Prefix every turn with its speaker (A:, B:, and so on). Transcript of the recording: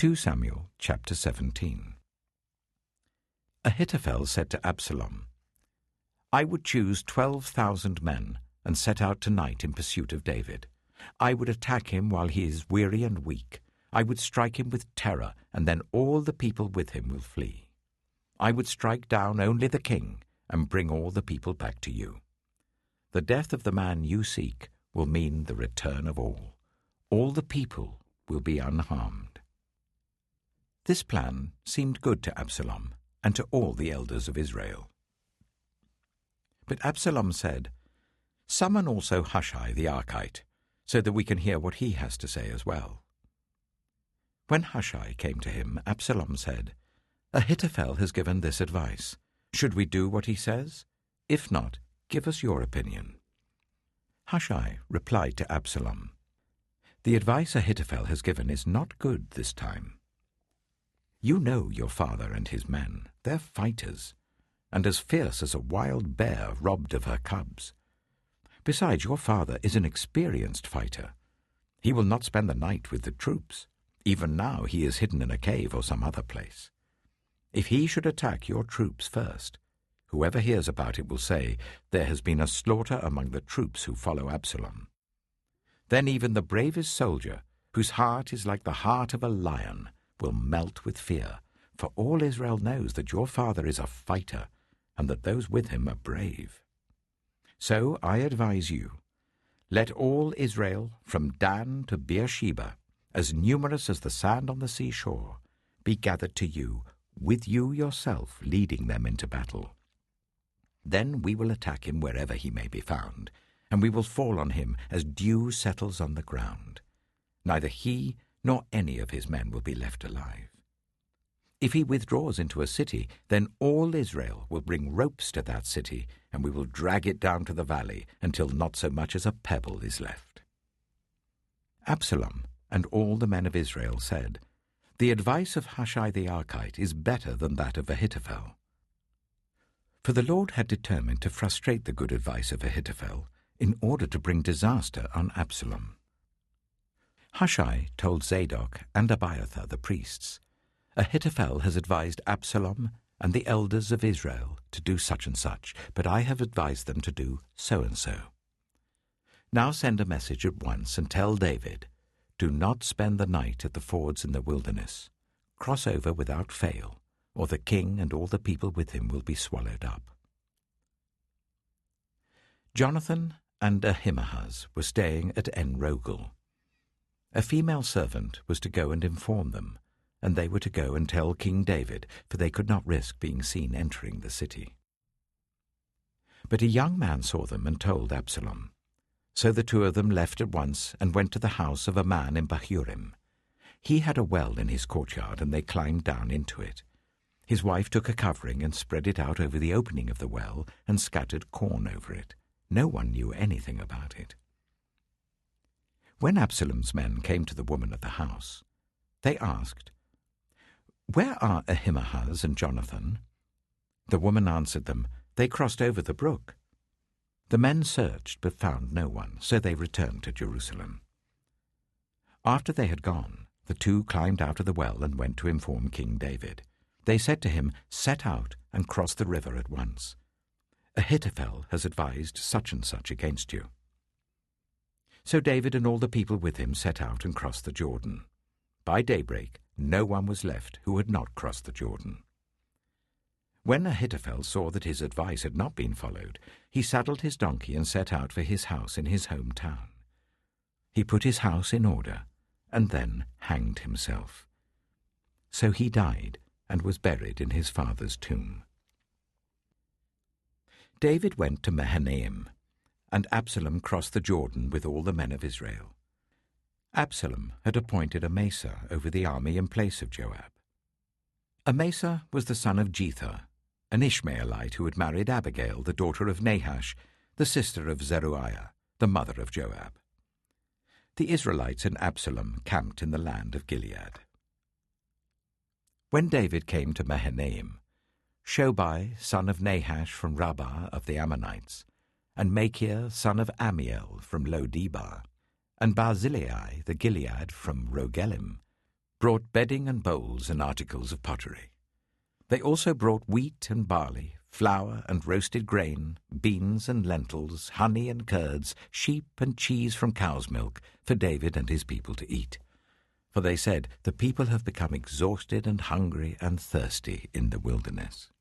A: 2 Samuel chapter 17. Ahithophel said to Absalom, I would choose 12,000 men and set out tonight in pursuit of David. I would attack him while he is weary and weak. I would strike him with terror, and then all the people with him will flee. I would strike down only the king and bring all the people back to you. The death of the man you seek will mean the return of all. All the people will be unharmed. This plan seemed good to Absalom and to all the elders of Israel. But Absalom said, Summon also Hushai the Archite, so that we can hear what he has to say as well. When Hushai came to him, Absalom said, Ahithophel has given this advice. Should we do what he says? If not, give us your opinion. Hushai replied to Absalom, The advice Ahithophel has given is not good this time. You know your father and his men. They're fighters, and as fierce as a wild bear robbed of her cubs. Besides, your father is an experienced fighter. He will not spend the night with the troops. Even now he is hidden in a cave or some other place. If he should attack your troops first, whoever hears about it will say, There has been a slaughter among the troops who follow Absalom. Then even the bravest soldier, whose heart is like the heart of a lion, will melt with fear, for all Israel knows that your father is a fighter, and that those with him are brave. So I advise you, let all Israel, from Dan to Beersheba, as numerous as the sand on the seashore, be gathered to you, with you yourself leading them into battle. Then we will attack him wherever he may be found, and we will fall on him as dew settles on the ground. Neither he nor any of his men will be left alive. If he withdraws into a city, then all Israel will bring ropes to that city, and we will drag it down to the valley until not so much as a pebble is left. Absalom and all the men of Israel said, The advice of Hushai the Archite is better than that of Ahithophel. For the Lord had determined to frustrate the good advice of Ahithophel in order to bring disaster on Absalom. Hushai told Zadok and Abiathar the priests, Ahithophel has advised Absalom and the elders of Israel to do such and such, but I have advised them to do so and so. Now send a message at once and tell David, Do not spend the night at the fords in the wilderness. Cross over without fail, or the king and all the people with him will be swallowed up. Jonathan and Ahimaaz were staying at En-Rogel. A female servant was to go and inform them, and they were to go and tell King David, for they could not risk being seen entering the city. But a young man saw them and told Absalom. So the two of them left at once and went to the house of a man in Bahurim. He had a well in his courtyard, and they climbed down into it. His wife took a covering and spread it out over the opening of the well and scattered corn over it. No one knew anything about it. When Absalom's men came to the woman at the house, they asked, Where are Ahimaaz and Jonathan? The woman answered them, They crossed over the brook. The men searched but found no one, so they returned to Jerusalem. After they had gone, the two climbed out of the well and went to inform King David. They said to him, Set out and cross the river at once. Ahithophel has advised such and such against you. So David and all the people with him set out and crossed the Jordan. By daybreak, no one was left who had not crossed the Jordan. When Ahithophel saw that his advice had not been followed, he saddled his donkey and set out for his house in his hometown. He put his house in order and then hanged himself. So he died and was buried in his father's tomb. David went to Mahanaim, and Absalom crossed the Jordan with all the men of Israel. Absalom had appointed Amasa over the army in place of Joab. Amasa was the son of Jether, an Ishmaelite who had married Abigail, the daughter of Nahash, the sister of Zeruiah, the mother of Joab. The Israelites and Absalom camped in the land of Gilead. When David came to Mahanaim, Shobai, son of Nahash from Rabbah of the Ammonites, and Machir, son of Ammiel from Lo-Debar, and Barzillai the Gilead from Rogelim, brought bedding and bowls and articles of pottery. They also brought wheat and barley, flour and roasted grain, beans and lentils, honey and curds, sheep and cheese from cow's milk for David and his people to eat. For they said, "The people have become exhausted and hungry and thirsty in the wilderness."